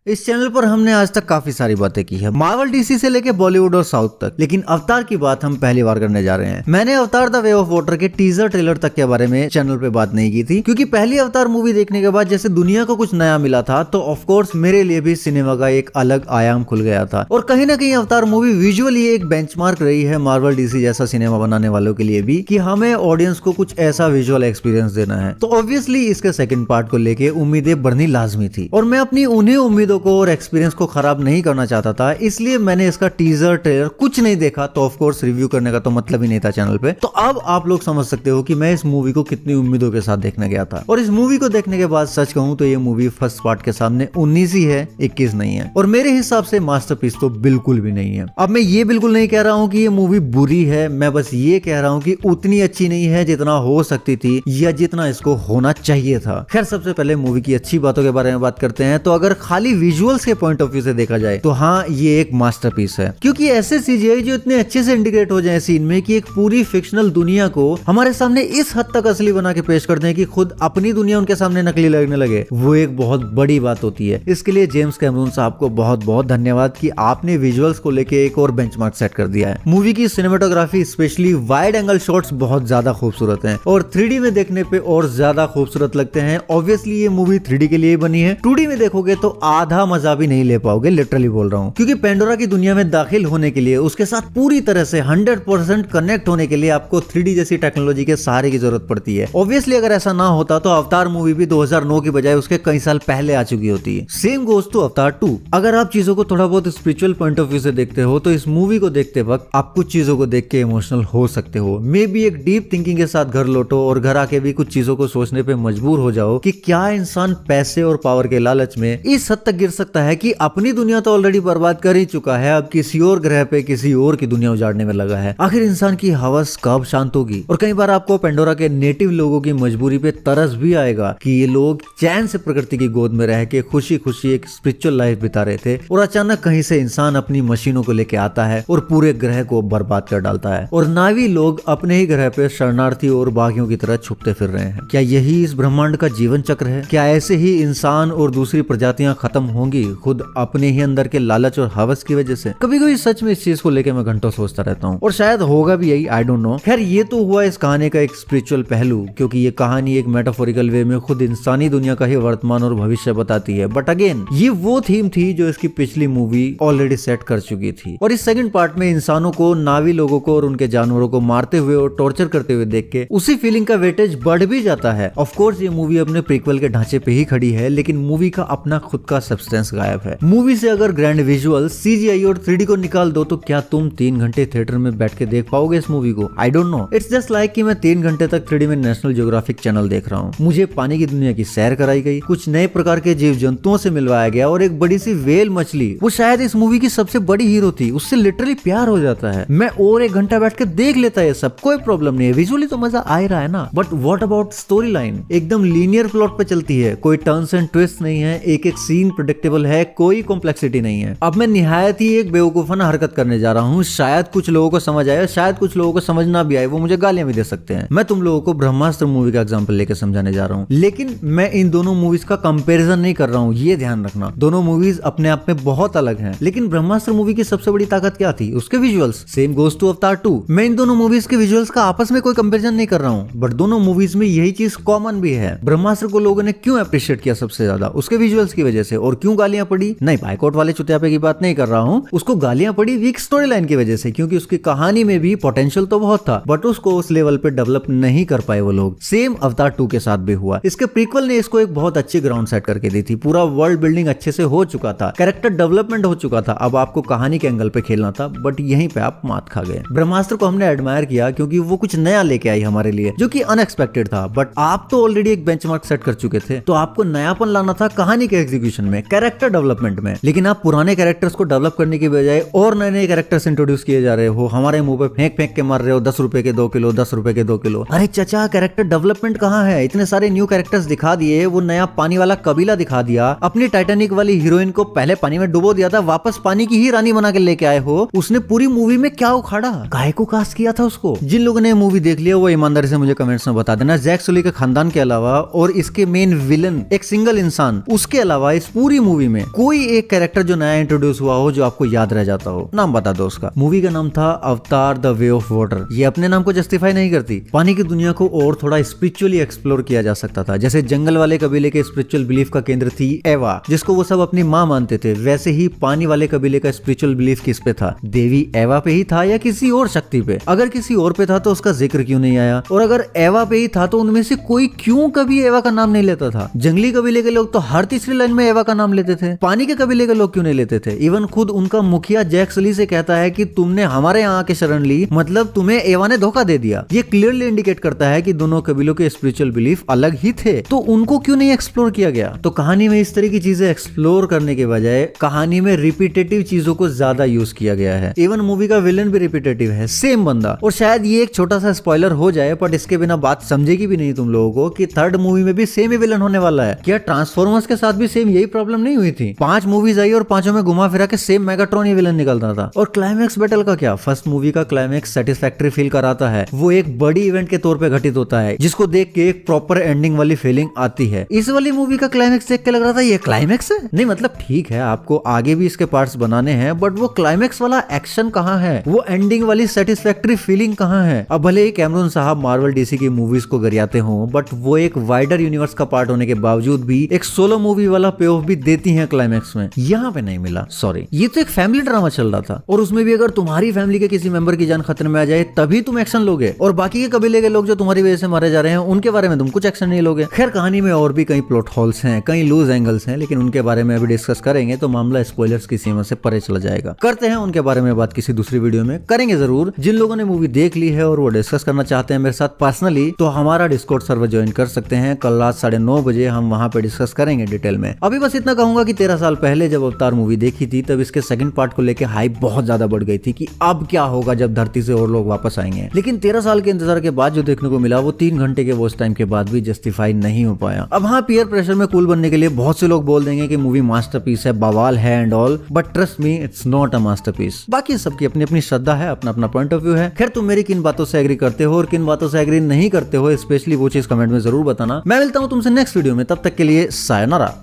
इस चैनल पर हमने आज तक काफी सारी बातें की है, मार्वल डीसी से लेके बॉलीवुड और साउथ तक, लेकिन अवतार की बात हम पहली बार करने जा रहे हैं। मैंने अवतार द वे ऑफ वाटर के टीजर ट्रेलर तक के बारे में चैनल पे बात नहीं की थी, क्योंकि पहली अवतार मूवी देखने के बाद जैसे दुनिया को कुछ नया मिला था, तो ऑफ कोर्स मेरे लिए भी सिनेमा का एक अलग आयाम खुल गया था। और कहीं ना कहीं अवतार मूवी विजुअली एक बेंचमार्क रही है मार्वल डीसी जैसा सिनेमा बनाने वालों के लिए भी, कि हमें ऑडियंस को कुछ ऐसा विजुअल एक्सपीरियंस देना है। तो ऑब्वियसली इसके सेकंड पार्ट को लेके उम्मीदें बढ़नी लाजमी थी, और मैं अपनी उन्हीं उम्मीदों को और एक्सपीरियंस को खराब नहीं करना चाहता था, इसलिए मैंने इसका टीजर ट्रेलर कुछ नहीं देखा, तो ऑफ कोर्स रिव्यू करने का तो मतलब ही नहीं था चैनल पे। तो अब आप लोग समझ सकते हो कि मैं इस मूवी को कितनी उम्मीदों के साथ देखने गया था। और इस मूवी को देखने के बाद सच कहूं तो ये मूवी फर्स्ट पार्ट के सामने 19 ही है, 21 नहीं है, और मेरे हिसाब से मास्टरपीस तो बिल्कुल भी नहीं है। अब मैं ये बिल्कुल नहीं कह रहा हूं कि ये मूवी बुरी है, मैं बस ये कह रहा हूं कि उतनी अच्छी नहीं है जितना हो सकती थी या जितना इसको होना चाहिए था। खैर, सबसे पहले मूवी की अच्छी बातों के बारे में बात करते हैं। तो अगर खाली विजुअल्स के पॉइंट ऑफ व्यू से देखा जाए तो हाँ, ये एक मास्टरपीस है, क्योंकि ऐसे सीजीआई जो इतने अच्छे से इंटीग्रेट हो जाए सीन में कि एक पूरी फिक्शनल दुनिया को हमारे सामने इस हद तक असली बना के पेश कर दें कि खुद अपनी दुनिया उनके सामने नकली लगने लगे, वो एक बहुत बड़ी बात होती है। इसके लिए जेम्स कैमरून साहब को बहुत बहुत धन्यवाद कि आपने विजुअल्स को लेके एक और बेंचमार्क सेट कर दिया है। मूवी की cinematography specially wide angle shots बहुत ज्यादा खूबसूरत हैं, और 3D में देखने पे और ज्यादा खूबसूरत लगते हैं। ऑब्वियसली ये मूवी 3D के लिए बनी है, 2D में देखोगे तो आधा मजा भी नहीं ले पाओगे, लिटरली बोल रहा हूँ, क्योंकि पेंडोरा की दुनिया में दाखिल होने के लिए, उसके साथ पूरी तरह से 100% कनेक्ट होने के लिए आपको 3D जैसी टेक्नोलॉजी के सहारे की जरूरत पड़ती है। ऑब्वियसली अगर ऐसा ना होता तो अवतार मूवी भी 2009 की बजाय उसके कई साल पहले आ चुकी होती है। सेम गोज टू अवतार 2। अगर आप चीजों को थोड़ा बहुत स्पिरिचुअल पॉइंट ऑफ व्यू से देखते हो तो इस मूवी को देखते वक्त आप कुछ चीजों को देख के इमोशनल हो सकते हो। मे बी एक डीप थिंकिंग के साथ घर लौटो और घर आके भी कुछ चीजों को सोचने पे मजबूर हो जाओ कि क्या इंसान पैसे और पावर के लालच में इस हद तक गिर सकता है कि अपनी दुनिया तो ऑलरेडी बर्बाद कर ही चुका है, अब किसी और ग्रह पे किसी और की दुनिया उजाड़ने में लगा है। आखिर इंसान की हवस कब शांत होगी? और कई बार आपको पेंडोरा के नेटिव लोगों की मजबूरी पे तरस भी आएगा कि ये लोग चैन से प्रकृति की गोद में रह के खुशी खुशी एक स्पिरिचुअल लाइफ बिता रहे थे, और अचानक कहीं से इंसान अपनी मशीनों को लेके आता है और पूरे ग्रह को बर्बाद कर डालता है, और नावी लोग अपने ही ग्रह पे शरणार्थी और बागियों की तरह छुपते फिर रहे हैं। क्या यही इस ब्रह्मांड का जीवन चक्र है? क्या ऐसे ही इंसान और दूसरी प्रजातियां खत्म होंगी खुद अपने ही अंदर के लालच और हवस की वजह से? कभी कभी सच में इस चीज को लेके मैं घंटों सोचता रहता हूँ, और शायद होगा भी यही, आई डोंट नो। खैर, ये तो हुआ इस कहानी का एक स्पिरिचुअल पहलू, क्योंकि ये कहानी एक मेटाफोरिकल वे में खुद इंसानी दुनिया का ही वर्तमान और भविष्य बताती है। बट अगेन, ये वो थीम थी जो इसकी पिछली मूवी ऑलरेडी सेट कर चुकी थी, और इस सेकंड पार्ट में इंसानों को, नावी लोगों को और उनके जानवरों को मारते हुए और टॉर्चर करते हुए देख के उसी फीलिंग का वेटेज बढ़ भी जाता है। ऑफ कोर्स ये मूवी अपने प्रीक्वल के ढांचे पे ही खड़ी है, लेकिन मूवी का अपना खुद का सब्सटेंस गायब है। मूवी से अगर ग्रैंड विजुअल, सीजीआई और 3D को निकाल दो तो क्या तुम 3 घंटे थिएटर में बैठ के देख पाओगे इस मूवी को? I don't know. It's just like कि मैं 3 घंटे तक 3D में नेशनल ज्योग्राफिक चैनल देख रहा हूँ। मुझे पानी की दुनिया की सैर कराई गई, कुछ नए प्रकार के जीव जंतुओं से मिलवाया गया, और एक बड़ी सी वेल मछली, वो शायद इस मूवी की सबसे बड़ी हीरो थी, उससे लिटरली प्यार हो जाता है। मैं और 1 घंटा बैठ के देख लेता है सब, कोई प्रॉब्लम नहीं है, विजुअली तो मजा आ ही रहा है ना। But what about story line? एकदम लीनियर प्लॉट पे चलती है, कोई टर्न्स एंड ट्विस्ट नहीं है, एक एक सीन प्रेडिक्टेबल है, कोई कॉम्प्लेक्सिटी नहीं है। अब मैं निहायत ही एक बेवकूफाना हरकत करने जा रहा हूँ, शायद कुछ लोगों को समझ आए, शायद कुछ लोगों को समझ ना भी आए, वो मुझे गालियां भी दे सकते हैं। मैं तुम लोगों को ब्रह्मास्त्र मूवी का एग्जांपल लेके समझाने जा रहा हूँ, लेकिन मैं इन दोनों मूवीज का कंपैरिजन नहीं कर रहा हूँ, ये ध्यान रखना। दोनों मूवीज अपने आप में बहुत अलग हैं, लेकिन ब्रह्मास्त्र मूवी की सबसे बड़ी ताकत क्या थी? उसके विजुअल्स। सेम गोज टू अवतार 2। मैं इन दोनों मूवीज के विजुअल्स का आपस में कोई कंपैरिजन नहीं कर रहा हूँ, बट दोनों मूवीज में यही चीज कॉमन भी है। ब्रह्मास्त्र को लोगों ने क्यों अप्रिशिएट किया सबसे ज्यादा? उसके विजुअल्स की वजह से। और क्यों गालियां पड़ी? नहीं, बाइकआउट वाले चुतियापे की बात नहीं कर रहा हूँ, उसको गालियां पड़ी वीक स्टोरी लाइन की वजह से, क्योंकि उसकी कहानी में भी पोटेंशियल तो बहुत था, बट उसको उस लेवल पे डेवलप नहीं कर पाए वो लोग। सेम अवतार 2 के साथ भी हुआ। इसके प्रीक्वल ने इसको एक बहुत अच्छी ग्राउंड सेट करके दी थी, पूरा वर्ल्ड बिल्डिंग अच्छे से हो चुका था, कैरेक्टर डेवलपमेंट हो चुका था, अब आपको कहानी के एंगल पे खेलना था, बट यहीं पे आप मात खा गए। ब्रह्मास्त्र को हमने एडमायर किया क्योंकि वो कुछ नया लेके आई हमारे लिए, जो कि अनएक्सपेक्टेड था, बट आप तो ऑलरेडी एक बेंचमार्क सेट कर चुके थे, तो आपको नयापन लाना था कहानी के एग्जीक्यूशन में, कैरेक्टर डेवलपमेंट में। लेकिन आप पुराने कैरेक्टर्स को डेवलप करने की बजाय और नए नए कैरेक्टर्स इंट्रोड्यूस किए जा रहे हो, हमारे मुंह पे फेंक फेंक के मार रहे हो 10 रुपए के 2 किलो, 10 रुपए के 2 किलो। अरे चाचा, कैरेक्टर डेवलपमेंट कहाँ है? इतने सारे न्यू कैरेक्टर्स दिखा दिए, वो नया पानी वाला कबीला दिखा दिया, अपनी टाइटैनिक वाली हीरोइन को पहले पानी में डुबो दिया था, वापस पानी की ही रानी बना के लेके आए हो। उसने पूरी मूवी में क्या उखाड़ा? काहे को कास्ट किया था उसको? जिन लोगों ने मूवी देख लिया वो ईमानदारी से मुझे कमेंट्स में बता देना। जैक सुली के खानदान के अलावा और इसके मेन विलन एक सिंगल इंसान, उसके अलावा इस पूरी पूरी मूवी में कोई एक कैरेक्टर जो नया इंट्रोड्यूस हुआ हो जो आपको याद रह जाता हो? नाम बता दो उसका। मूवी का नाम था अवतार द वे ऑफ वाटर। ये अपने नाम को जस्टिफाई नहीं करती। पानी की दुनिया को और थोड़ा स्पिरिचुअली एक्सप्लोर किया जा सकता था। जैसे जंगल वाले कबीले के स्पिरिचुअल बिलीफ का केंद्र थी एवा, जिसको वो सब अपनी माँ मानते थे, वैसे ही पानी वाले कबीले का स्पिरिचुअल बिलीफ किस पे था? देवी एवा पे ही था या किसी और शक्ति पे? अगर किसी और पे था तो उसका जिक्र क्यों नहीं आया? और अगर एवा पे ही था तो उनमें से कोई क्यों कभी एवा का नाम नहीं लेता था? जंगली कबीले के लोग तो हर तीसरी लाइन में एवा का नाम लेते थे, पानी के कबीले के लोग क्यों नहीं लेते थे? इवन खुद उनका मुखिया जैक सली से कहता है कि तुमने हमारे यहाँ आके शरण ली, मतलब तुम्हें एवा ने धोखा दे दिया। ये क्लियरली इंडिकेट करता है कि दोनों कबीलों के स्पिरिचुअल बिलीफ अलग ही थे, तो उनको क्यों नहीं एक्सप्लोर किया गया? तो कहानी में इस तरह की चीजें एक्सप्लोर करने के बजाय कहानी में रिपीटेटिव चीजों को ज्यादा यूज किया गया है। इवन मूवी का विलन भी रिपीटेटिव है, सेम बंदा। और शायद ये एक छोटा सा स्पॉइलर हो जाए, बट इसके बिना बात समझेगी भी नहीं तुम लोगों को कि थर्ड मूवी में भी सेम ही विलन होने वाला है। क्या ट्रांसफॉर्मर्स के साथ भी सेम यही प्रॉब्लम नहीं हुई थी? 5 मूवीज आई और 5 में घुमा फिरा के सेम मेगाट्रॉन ही विलन निकलता था। और क्लाइमैक्स बैटल का क्या? फर्स्ट मूवी का क्लाइमैक्स सेटिस्फैक्टरी फील कराता है। वो एक बड़ी इवेंट के तौर पे घटित होता है, जिसको देख के एक प्रॉपर एंडिंग वाली फीलिंग आती है। इस वाली मूवी का क्लाइमैक्स देख के लग रहा था ये क्लाइमैक्स है। नहीं मतलब ठीक है, आपको आगे भी इसके पार्ट्स बनाने हैं, बट वो क्लाइमैक्स वाला एक्शन कहाँ है? वो एंडिंग वाली सेटिस्फैक्टरी फीलिंग कहाँ है? अब भले ही कैमरून साहब मार्वल डीसी की मूवीज को गरियाते हो, बट वो एक वाइडर यूनिवर्स का पार्ट होने के बावजूद भी एक सोलो मूवी वाला पे ऑफ भी देती है क्लाइमैक्स में। यहाँ पे नहीं मिला, सॉरी। ये तो एक फैमिली ड्रामा चल रहा था, और उसमें भी अगर तुम्हारी फैमिली के किसी मेंबर की जान खतरे में आ जाए तभी तुम एक्शन लोगे, और बाकी के कबीले के लोग जो तुम्हारी वजह से मारे जा रहे हैं उनके बारे में तुम कुछ एक्शन नहीं लोगे। खैर कहानी में और भी कई प्लॉट होल्स हैं, कई लूज एंगल्स हैं, लेकिन उनके बारे में अभी डिस्कस करेंगे तो मामला स्पॉयलर्स की सीमा से परे चला जाएगा। करते हैं उनके बारे में बात किसी दूसरी वीडियो में, करेंगे जरूर। जिन लोगों ने मूवी देख ली है और वो डिस्कस करना चाहते हैं मेरे साथ पर्सनली, तो हमारा डिस्कॉर्ड सर्वर ज्वाइन कर सकते हैं। कल रात 9:30 बजे हम वहां पे डिस्कस करेंगे डिटेल में। अभी बस इतना कहूंगा कि 13 साल पहले जब अवतार मूवी देखी थी तब इसके सेकंड पार्ट को लेकर हाइप बहुत ज्यादा बढ़ गई थी कि अब क्या होगा जब धरती से और लोग वापस आएंगे। लेकिन 13 साल के इंतजार के बाद जो देखने को मिला वो 3 घंटे के वॉच टाइम के बाद भी जस्टिफाई नहीं हो पाया। अब हाँ, पीयर प्रेशर में कूल बनने के लिए बहुत से लोग बोल देंगे कि मूवी मास्टरपीस है, बवाल है and all, but trust me it's not a masterpiece. बाकी सबकी अपनी अपनी श्रद्धा है, अपना अपना पॉइंट ऑफ व्यू है। खैर तुम मेरी किन बातों से एग्री करते हो और किन बातों से एग्री नहीं करते हो, स्पेशली वो चीज कमेंट में जरूर बताना। मैं मिलता हूँ तुमसे नेक्स्ट वीडियो में, तब तक के लिए सायोनारा।